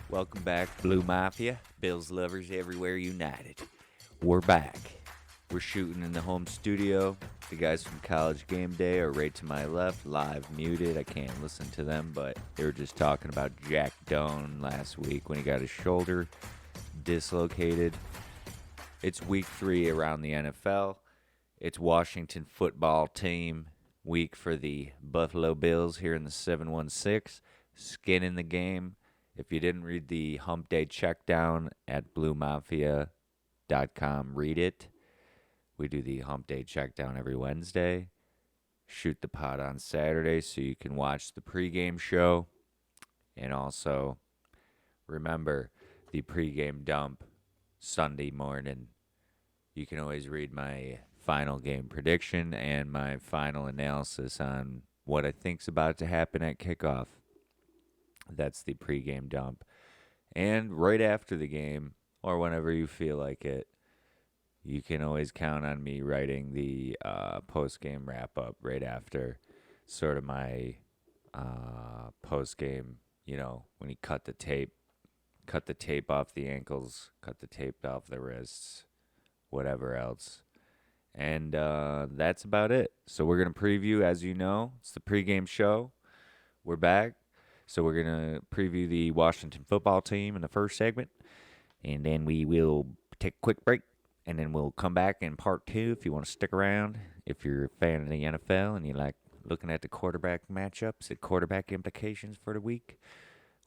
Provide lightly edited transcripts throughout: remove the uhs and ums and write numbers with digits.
Welcome back, Blue Mafia. Bills lovers everywhere united. We're back. We're shooting in the home studio. The guys from College Game Day are right to my left, live muted. I can't listen to them, but they were just talking about Jack Doan last week when he got his shoulder dislocated. It's week 3 around the NFL. It's Washington football team week for the Buffalo Bills here in the 716. Skin in the game. If you didn't read the Hump Day Checkdown at BLEUMAFIA.com, read it. We do the Hump Day Checkdown every Wednesday. Shoot the pod on Saturday so you can watch the pregame show. And also, remember the pregame dump Sunday morning. You can always read my final game prediction and my final analysis on what I think's about to happen at kickoff. That's the pregame dump. And right after the game, or whenever you feel like it, you can always count on me writing the post-game wrap-up right after sort of my post-game, when you cut the tape off the ankles, cut the tape off the wrists, whatever else. And that's about it. So we're going to preview, as you know, it's the pregame show. We're back. So we're going to preview the Washington football team in the first segment, and then we will take a quick break, and then we'll come back in part 2 if you want to stick around. If you're a fan of the NFL and you like looking at the quarterback matchups and quarterback implications for the week,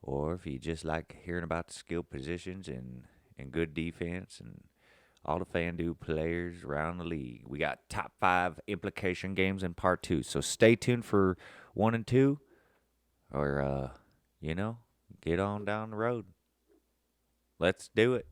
or if you just like hearing about the skill positions and good defense and all the FanDuel players around the league. We got top 5 implication games in part 2. So stay tuned for 1 and 2. Or, get on down the road. Let's do it.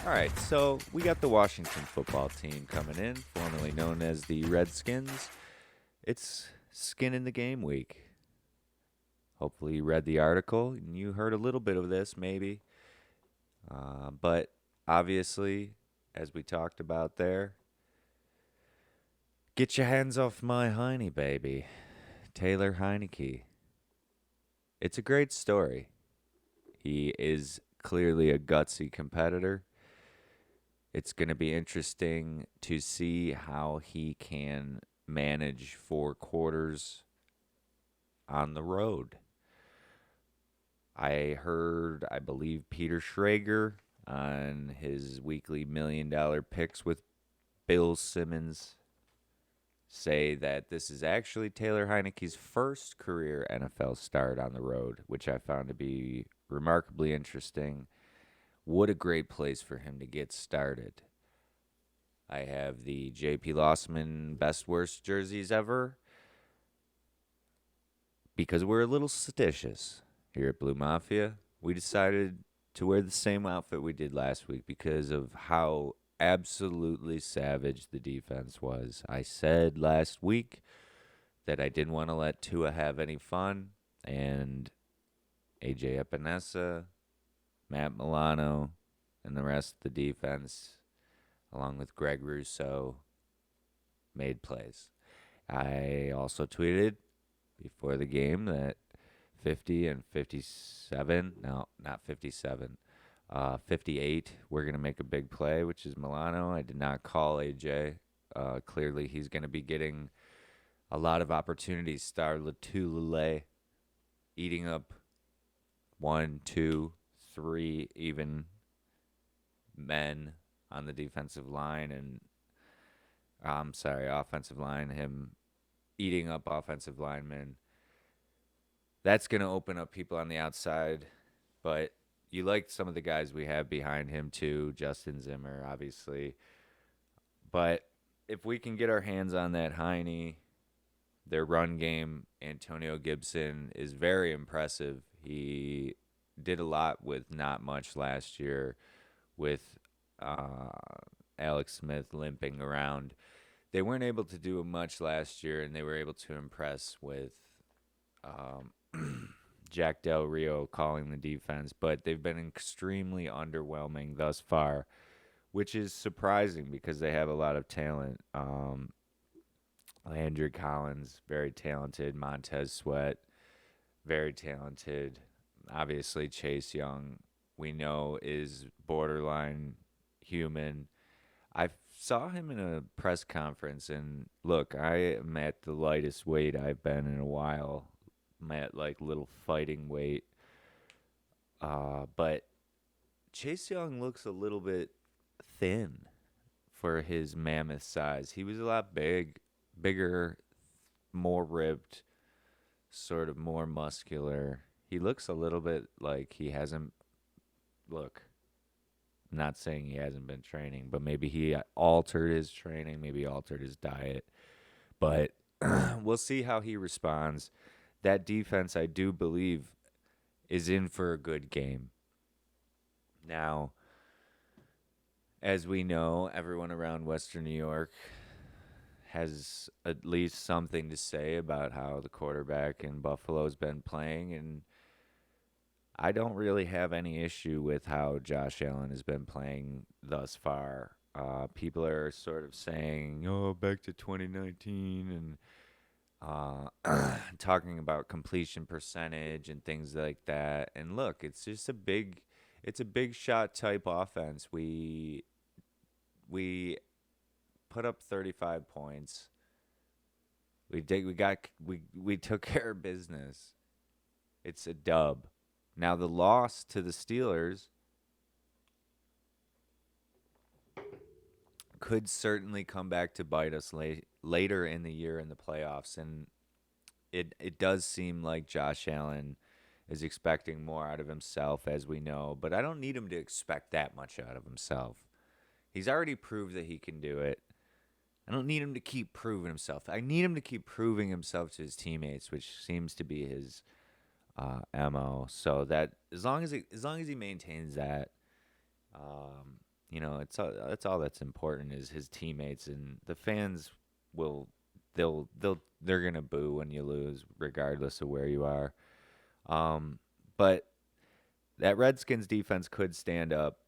All right, so we got the Washington football team coming in, formerly known as the Redskins. It's skin in the game week. Hopefully you read the article and you heard a little bit of this maybe. But obviously, as we talked about there, get your hands off my heiney, baby. Taylor Heineke. It's a great story. He is clearly a gutsy competitor. It's going to be interesting to see how he can manage 4 quarters on the road. I heard, I believe, Peter Schrager on his weekly $1 million picks with Bill Simmons say that this is actually Taylor Heineke's first career NFL start on the road, which I found to be remarkably interesting. What a great place for him to get started. I have the J.P. Lossman best worst jerseys ever because we're a little seditious. Here at Blue Mafia, we decided to wear the same outfit we did last week because of how absolutely savage the defense was. I said last week that I didn't want to let Tua have any fun, and A.J. Epinesa, Matt Milano, and the rest of the defense, along with Greg Rousseau, made plays. I also tweeted before the game that 50 and 57, no, not 57, 58, we're going to make a big play, which is Milano. I did not call AJ. Clearly, he's going to be getting a lot of opportunities. Star Latulele eating up 1, 2, 3 even men on the defensive line, and offensive line, him eating up offensive linemen. That's going to open up people on the outside, but you like some of the guys we have behind him too, Justin Zimmer, obviously. But if we can get our hands on that Heiney, their run game, Antonio Gibson, is very impressive. He did a lot with not much last year with Alex Smith limping around. They weren't able to do much last year, and they were able to impress with Jack Del Rio calling the defense, but they've been extremely underwhelming thus far, which is surprising because they have a lot of talent. Landry Collins, very talented. Montez Sweat, very talented. Obviously, Chase Young, we know, is borderline human. I saw him in a press conference, and look, I am at the lightest weight I've been in a while. I'm at like little fighting weight. But Chase Young looks a little bit thin for his mammoth size. He was a lot bigger, more ripped, sort of more muscular. He looks a little bit like he hasn't. Look, I'm not saying he hasn't been training, but maybe he altered his training, maybe altered his diet. But we'll see how he responds. That defense, I do believe, is in for a good game. Now, as we know, everyone around Western New York has at least something to say about how the quarterback in Buffalo's been playing, and I don't really have any issue with how Josh Allen has been playing thus far. People are sort of saying, "Oh, back to 2019," and talking about completion percentage and things like that. And look, it's a big shot type offense. We put up 35 points. We took care of business. It's a dub. Now the loss to the Steelers could certainly come back to bite us later in the year in the playoffs, and it does seem like Josh Allen is expecting more out of himself, as we know, but I don't need him to expect that much out of himself. He's already proved that he can do it. I don't need him to keep proving himself. I need him to keep proving himself to his teammates, which seems to be his MO. So that as long as he maintains that, that's all that's important is his teammates, and the fans will they're gonna boo when you lose, regardless of where you are. But that Redskins defense could stand up.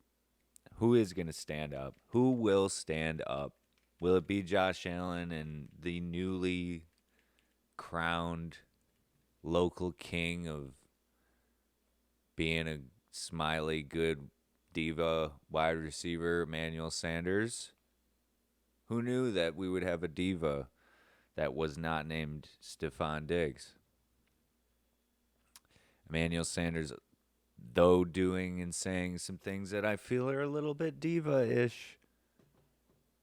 Who is gonna stand up? Who will stand up? Will it be Josh Allen and the newly crowned local king of being a smiley, good diva wide receiver, Emmanuel Sanders? Who knew that we would have a diva that was not named Stephon Diggs? Emmanuel Sanders, though doing and saying some things that I feel are a little bit diva-ish,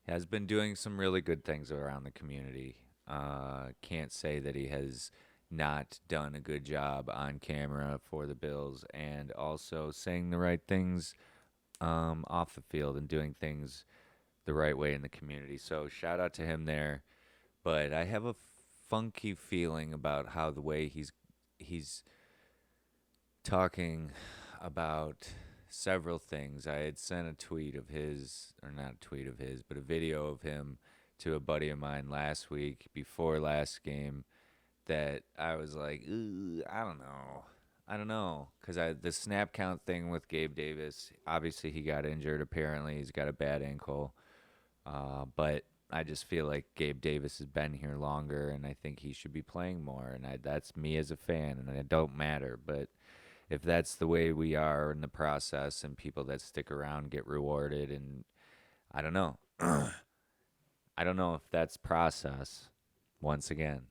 has been doing some really good things around the community. Can't say that he has not done a good job on camera for the Bills, and also saying the right things off the field and doing things the right way in the community. So shout out to him there. But I have a funky feeling about how the way he's talking about several things. I had sent a tweet of his, or not a tweet of his, but a video of him to a buddy of mine last week before last game that I was like, I don't know. Because the snap count thing with Gabe Davis, obviously he got injured apparently. He's got a bad ankle. But I just feel like Gabe Davis has been here longer, and I think he should be playing more. And that's me as a fan, and it don't matter. But if that's the way we are in the process and people that stick around get rewarded, and I don't know. I don't know if that's process, once again.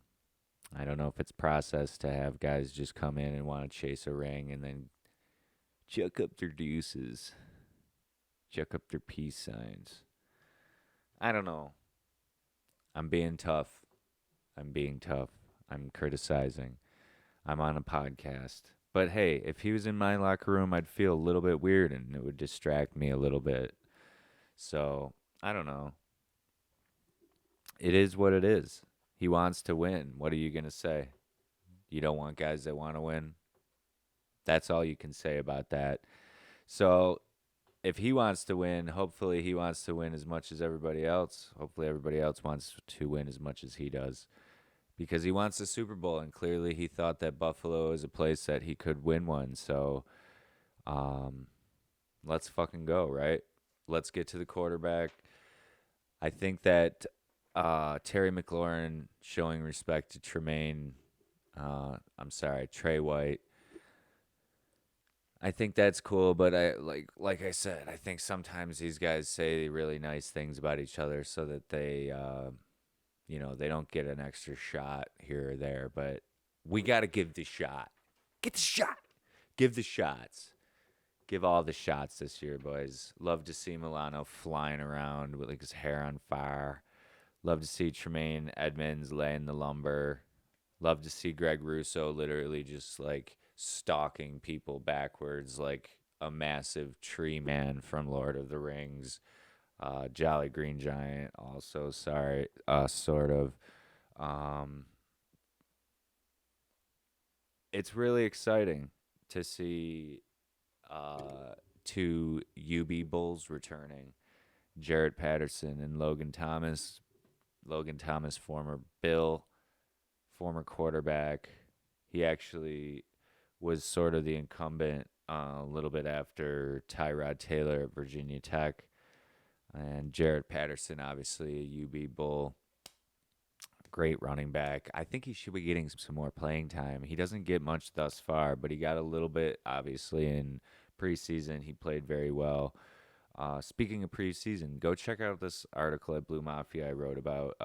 I don't know if it's process to have guys just come in and want to chase a ring and then chuck up their deuces, chuck up their peace signs. I don't know. I'm being tough. I'm criticizing. I'm on a podcast. But hey, if he was in my locker room, I'd feel a little bit weird and it would distract me a little bit. So, I don't know. It is what it is. He wants to win. What are you going to say? You don't want guys that want to win? That's all you can say about that. So, if he wants to win, hopefully he wants to win as much as everybody else. Hopefully everybody else wants to win as much as he does. because he wants the Super Bowl, and clearly he thought that Buffalo is a place that he could win one. So, um, let's fucking go, right? Let's get to the quarterback. I think that Terry McLaurin showing respect to Trey White. I think that's cool, but like I said, I think sometimes these guys say really nice things about each other so that they don't get an extra shot here or there. But we got to give the shot. Get the shot. Give the shots. Give all the shots this year, boys. Love to see Milano flying around with like his hair on fire. Love to see Tremaine Edmonds laying the lumber. Love to see Greg Russo literally just like stalking people backwards like a massive tree man from Lord of the Rings. Jolly Green Giant also, sort of. Um, it's really exciting to see two UB Bulls returning. Jarrett Patterson and Logan Thomas. Logan Thomas, former Bill, former quarterback. He actually was sort of the incumbent a little bit after Tyrod Taylor at Virginia Tech. And Jarrett Patterson, obviously a UB Bull. Great running back. I think he should be getting some more playing time. He doesn't get much thus far, but he got a little bit, obviously, in preseason. He played very well. Speaking of preseason, go check out this article at Blue Mafia I wrote about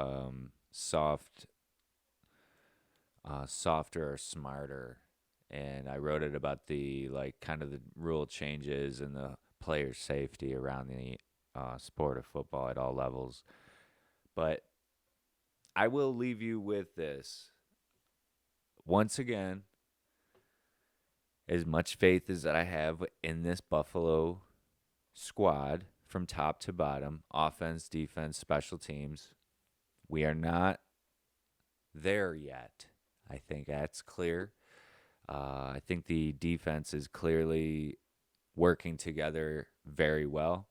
softer or smarter, and I wrote it about the kind of the rule changes and the player safety around the sport of football at all levels. But I will leave you with this. Once again, as much faith as I have in this Buffalo squad from top to bottom, offense, defense, special teams, we are not there yet. I think that's clear. I think the defense is clearly working together very well,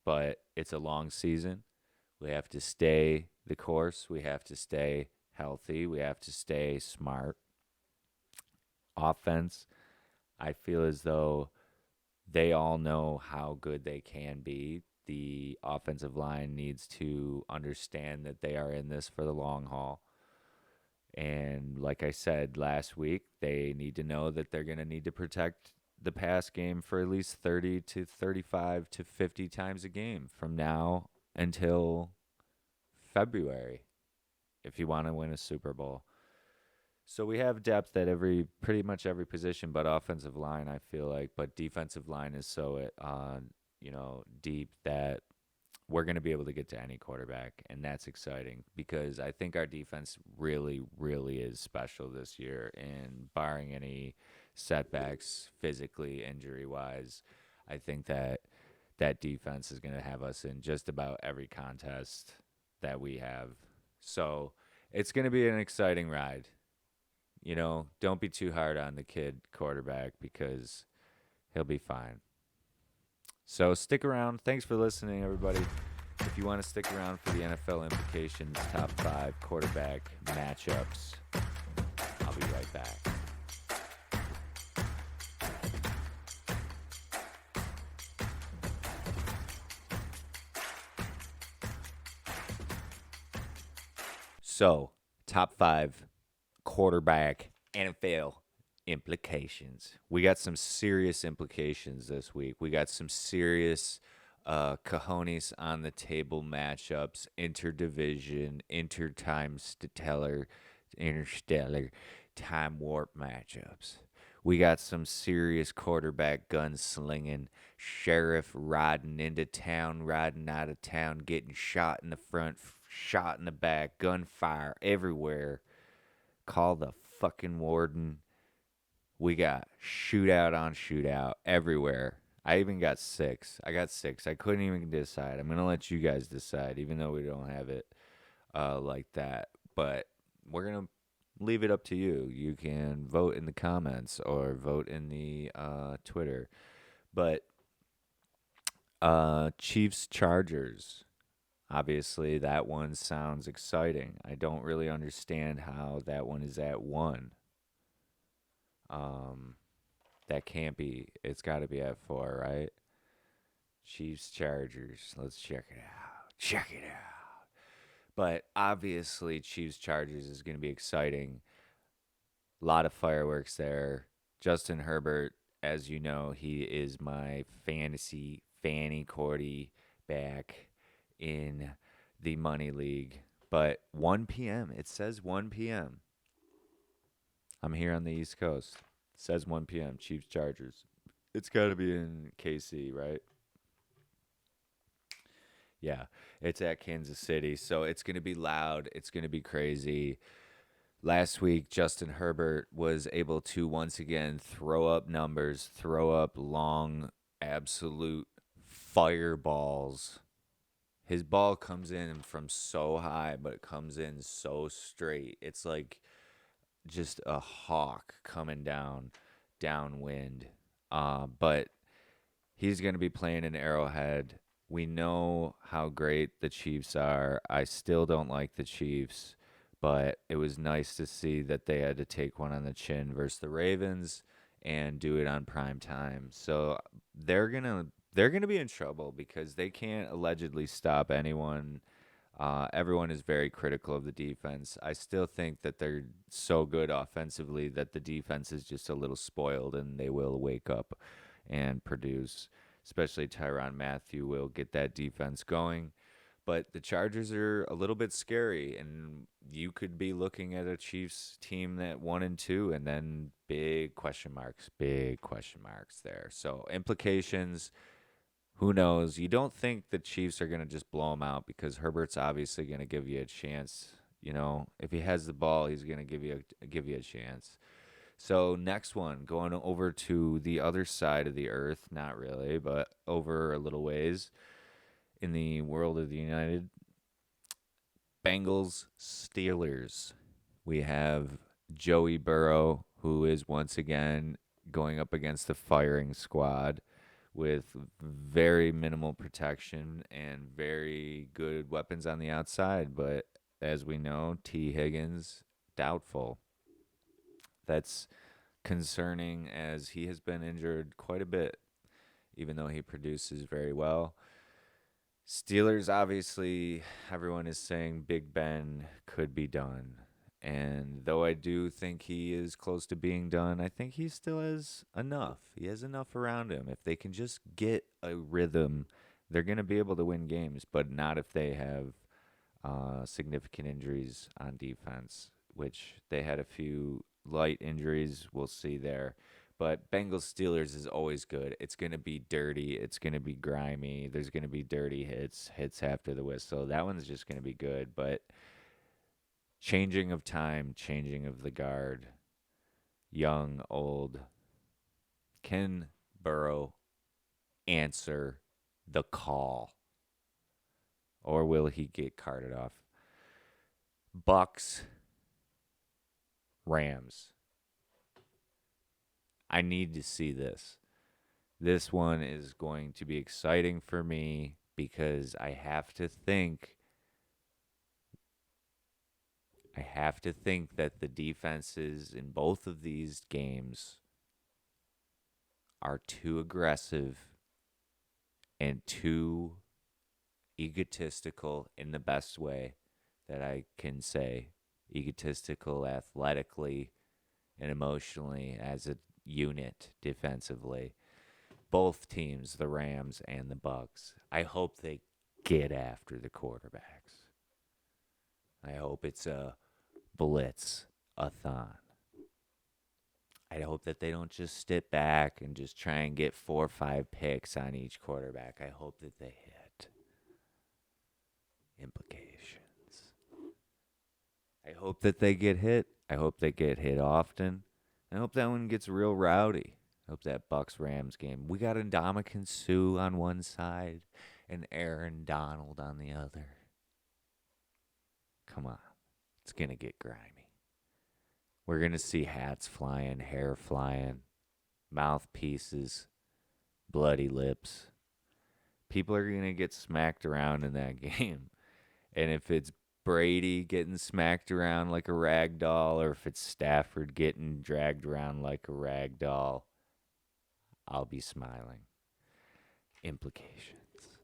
but it's a long season. We have to stay the course. We have to stay healthy. We have to stay smart. Offense, I feel as though they all know how good they can be. The offensive line needs to understand that they are in this for the long haul. And like I said last week, they need to know that they're going to need to protect the pass game for at least 30 to 35 to 50 times a game from now until February if you want to win a Super Bowl. So we have depth at pretty much every position, but offensive line, I feel like, but defensive line is so deep that we're going to be able to get to any quarterback, and that's exciting because I think our defense really, really is special this year, and barring any setbacks physically, injury-wise, I think that defense is going to have us in just about every contest that we have. So it's going to be an exciting ride. Don't be too hard on the kid quarterback because he'll be fine. So stick around. Thanks for listening, everybody. If you want to stick around for the NFL implications, top 5 quarterback matchups, I'll be right back. So, top 5 quarterback NFL implications. We got some serious implications this week. We got some serious cojones on the table matchups, interdivision, interstellar time warp matchups. We got some serious quarterback gunslinging, sheriff riding into town, riding out of town, getting shot in the front, shot in the back, gunfire everywhere. Call the fucking warden. We got shootout on shootout everywhere. I even got 6. I got 6. I couldn't even decide. I'm going to let you guys decide, even though we don't have it like that. But we're going to leave it up to you. You can vote in the comments or vote in the Twitter. But Chiefs-Chargers. Obviously, that one sounds exciting. I don't really understand how that one is at 1. Um, that can't be. It's got to be at 4, right? Chiefs Chargers. Let's check it out. Check it out. But obviously, Chiefs Chargers is going to be exciting. A lot of fireworks there. Justin Herbert, as you know, he is my fantasy fanny cordy back in the Money League. But 1 p.m. It says 1 p.m. I'm here on the East Coast. It says 1 p.m. Chiefs Chargers. It's got to be in KC, right? Yeah, it's at Kansas City. So it's going to be loud. It's going to be crazy. Last week, Justin Herbert was able to once again throw up numbers, throw up long, absolute fireballs. His ball comes in from so high, but it comes in so straight. It's like just a hawk coming down, downwind. But he's going to be playing in Arrowhead. We know how great the Chiefs are. I still don't like the Chiefs, but it was nice to see that they had to take one on the chin versus the Ravens and do it on prime time. So they're gonna be in trouble because they can't allegedly stop anyone. Everyone is very critical of the defense. I still think that they're so good offensively that the defense is just a little spoiled and they will wake up and produce. Especially Tyrann Mathieu will get that defense going. But the Chargers are a little bit scary, and you could be looking at a Chiefs team that 1-2, and then big question marks there. So implications, who knows? You don't think the Chiefs are going to just blow them out because Herbert's obviously going to give you a chance. You know, if he has the ball, he's going to give you a chance. So next one, going over to the other side of the earth, not really, but over a little ways in the world of the United. Bengals Steelers. We have Joey Burrow, who is once again going up against the firing squad with very minimal protection and very good weapons on the outside. But as we know, T. Higgins, doubtful. That's concerning as he has been injured quite a bit, even though he produces very well. Steelers, obviously, everyone is saying Big Ben could be done. And though I do think he is close to being done, I think he still has enough. He has enough around him. If they can just get a rhythm, they're going to be able to win games, but not if they have significant injuries on defense, which they had a few light injuries. We'll see there. But Bengals Steelers is always good. It's going to be dirty. It's going to be grimy. There's going to be dirty hits after the whistle. That one's just going to be good. But changing of time, changing of the guard, young, old. Can Burrow answer the call? Or will he get carted off? Bucs, Rams. I need to see this. This one is going to be exciting for me because I have to think that the defenses in both of these games are too aggressive and too egotistical in the best way that I can say. Egotistical athletically and emotionally as a unit defensively. Both teams, the Rams and the Bucs. I hope they get after the quarterbacks. I hope it's a blitz-a-thon. I hope that they don't just sit back and just try and get 4 or 5 picks on each quarterback. I hope that they hit. Implications. I hope that they get hit. I hope they get hit often. I hope that one gets real rowdy. I hope that Bucs Rams game. We got Ndamukong Suh on one side and Aaron Donald on the other. Come on. It's going to get grimy. We're going to see hats flying, hair flying, mouthpieces, bloody lips. People are going to get smacked around in that game. And if it's Brady getting smacked around like a rag doll, or if it's Stafford getting dragged around like a rag doll, I'll be smiling. Implications.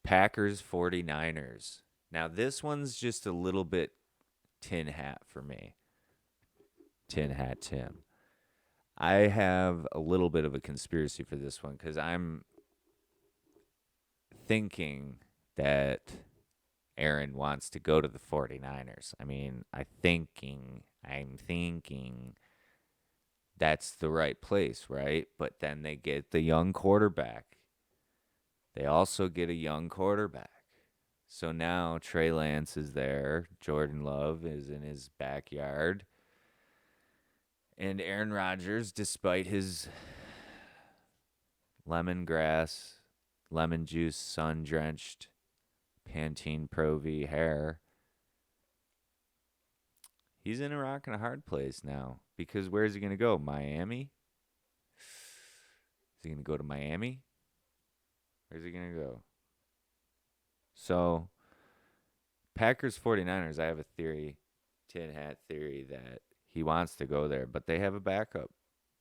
Packers 49ers. Now, this one's just a little bit tin hat for me. Tin hat Tim. I have a little bit of a conspiracy for this one because I'm thinking that Aaron wants to go to the 49ers. I mean, I'm thinking that's the right place, right? But then they get the young quarterback. They also get a young quarterback. So now Trey Lance is there. Jordan Love is in his backyard. And Aaron Rodgers, despite his lemongrass, lemon juice, sun-drenched Pantene Pro V hair, he's in a rock and a hard place now. Because where's he going to go? Miami? Is he going to go to Miami? Where's he going to go? So, Packers 49ers, I have a theory, tin hat theory, that he wants to go there, but they have a backup.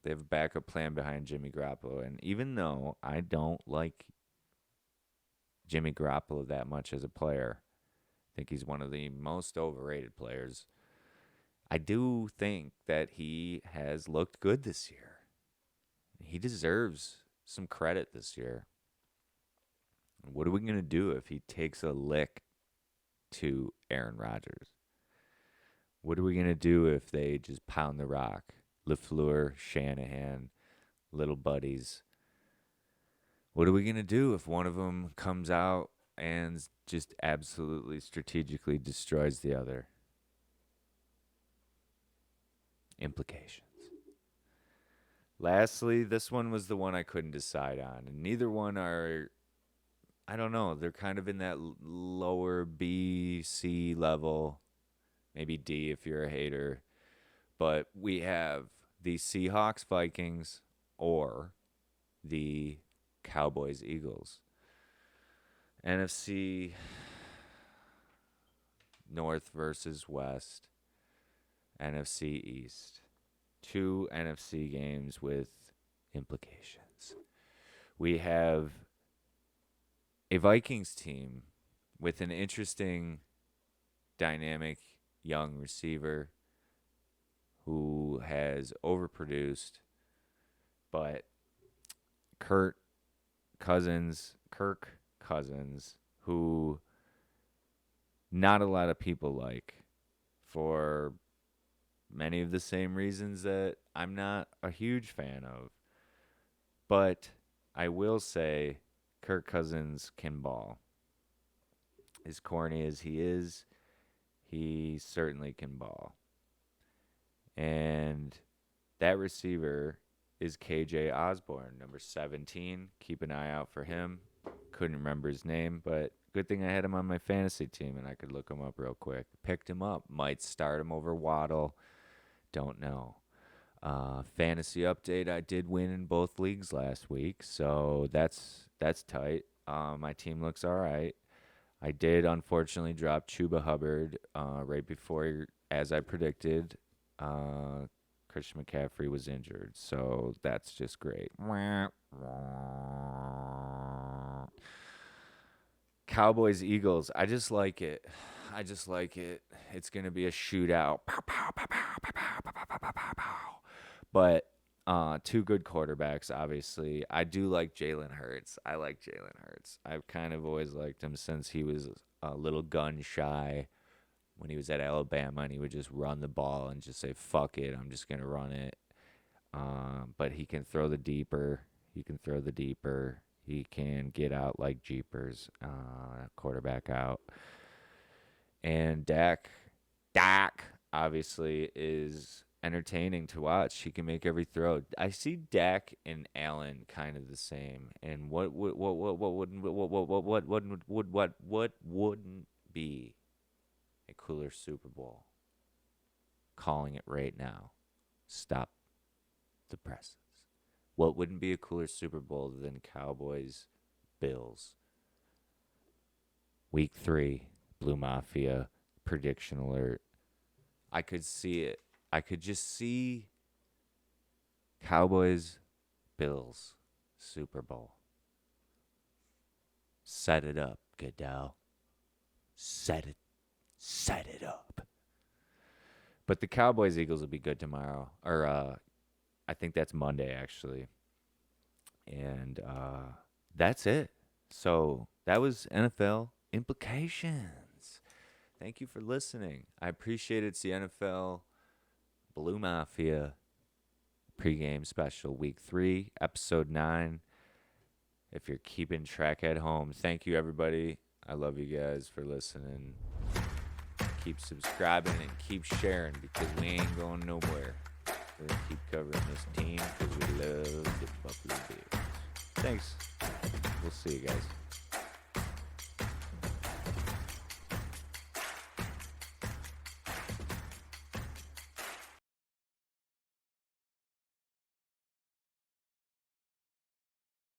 They have a backup plan behind Jimmy Garoppolo. And even though I don't like Jimmy Garoppolo that much as a player, I think he's one of the most overrated players, I do think that he has looked good this year. He deserves some credit this year. What are we going to do if he takes a lick to Aaron Rodgers? What are we going to do if they just pound the rock? LaFleur, Shanahan, little buddies. What are we going to do if one of them comes out and just absolutely strategically destroys the other? Implications. Lastly, this one was the one I couldn't decide on. And neither one are, I don't know, they're kind of in that lower B, C level. Maybe D if you're a hater. But we have the Seahawks Vikings or the Cowboys Eagles. NFC North versus West. NFC East. 2 NFC games with implications. We have a Vikings team with an interesting, dynamic young receiver who has overproduced, but Kirk Cousins, who not a lot of people like for many of the same reasons that I'm not a huge fan of. But I will say Kirk Cousins can ball. As corny as he is, he certainly can ball. And that receiver is KJ Osborne, number 17. Keep an eye out for him. Couldn't remember his name, but good thing I had him on my fantasy team and I could look him up real quick. Picked him up. Might start him over Waddle. Don't know. Fantasy update, I did win in both leagues last week, so that's tight. My team looks all right. I did unfortunately drop Chuba Hubbard right before, as I predicted. Christian McCaffrey was injured, so that's just great. Cowboys Eagles, I just like it. It's gonna be a shootout. But two good quarterbacks, obviously. I do like Jalen Hurts. I've kind of always liked him since he was a little gun shy when he was at Alabama, and he would just run the ball and just say, fuck it, I'm just going to run it. But he can throw the deeper. He can get out like Jeepers, quarterback out. And Dak, obviously, is entertaining to watch. He can make every throw. I see Dak and Allen kind of the same. And what wouldn't be a cooler Super Bowl? Calling it right now. Stop the presses. What wouldn't be a cooler Super Bowl than Cowboys Bills? Week 3. Blue Mafia prediction alert. I could see it. I could just see Cowboys, Bills, Super Bowl. Set it up, Goodell. Set it up. But the Cowboys Eagles will be good tomorrow. Or I think that's Monday, actually. And that's it. So that was NFL implications. Thank you for listening. I appreciate it. It's the NFL Blue Mafia pregame special, week 3, episode 9. If you're keeping track at home, thank you, everybody. I love you guys for listening. Keep subscribing and keep sharing because we ain't going nowhere. We're going to keep covering this team because we love the Buffalo Bills. Thanks. We'll see you guys.